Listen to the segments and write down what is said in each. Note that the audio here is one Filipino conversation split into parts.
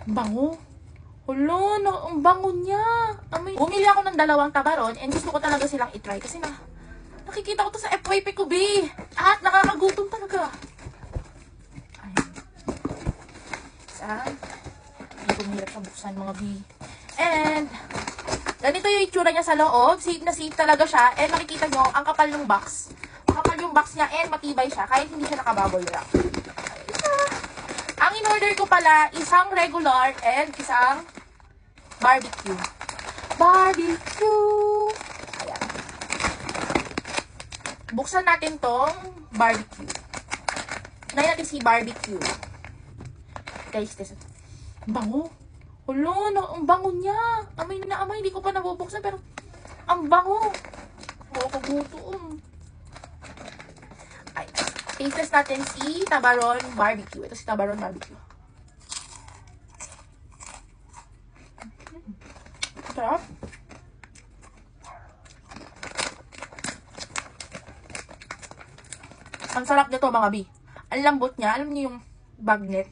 Bango. Hulo, ang bango niya. Bumili ako ng 2 tabaron and gusto ko talaga silang itry kasi nakikita ko to sa FYP ko, B. At nakakagutom talaga. Ayan. Isa. Hindi ko mahirap sa buksan, mga B. And, ganito yung itsura niya sa loob. Safe na safe talaga siya. And makikita nyo, ang kapal ng box. Kapal yung box niya and matibay siya kahit hindi siya nakabubble wrap. Ang in-order ko pala, isang regular and isang barbecue. Barbecue! Ayan. Buksan natin tong barbecue. Unahin natin si barbecue. Guys, this. Bango. Hulo, ang bango niya. Amoy na amoy. Hindi ko pa nabubuksan pero ang bango. Gutom. Ay. Taste test natin si Tabaron Barbecue. Ito si Tabaron Barbecue. Sarap. Ang sarap nito, mga B. Ang lambot niya. Alam niyo yung bagnet.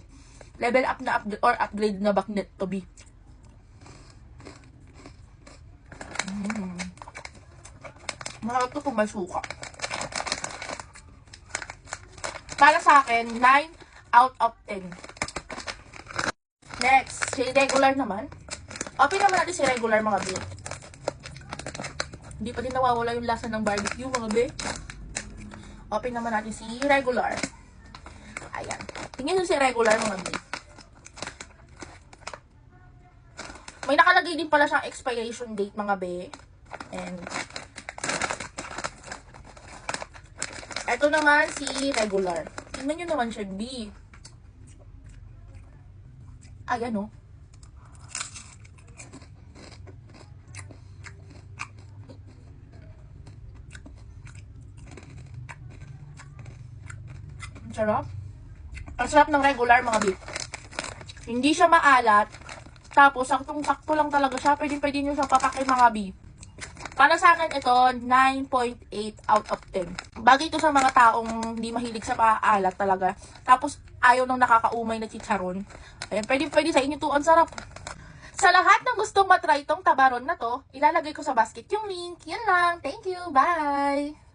Level up na upgrade na bagnet to, B. Masarap to kung may suka. Para sa akin, 9 out of 10. Next, si regular naman. Open naman natin si regular, mga B. Hindi pa din nawawala yung lasa ng barbecue, mga B. Open naman natin si regular. Ayan. Tingnan nyo si regular, mga B. May nakalagay din pala siyang expiration date, mga B. And ito naman si regular. Tingnan nyo naman siya, B. Ayan, o. Sarap. Ang sarap ng regular, mga B. Hindi siya maalat. Tapos, saktong-sakto lang talaga siya. Pwede nyo siyang papakin, mga B. Para sa akin, ito, 9.8 out of 10. Bagay ito sa mga taong hindi mahilig sa paalat talaga. Tapos, ayaw nang nakakaumay na chicharon. Ayan, pwede sa inyo to. Ang sarap. Sa lahat ng gustong matry itong tabaron na to, ilalagay ko sa basket yung link. Yan lang. Thank you. Bye!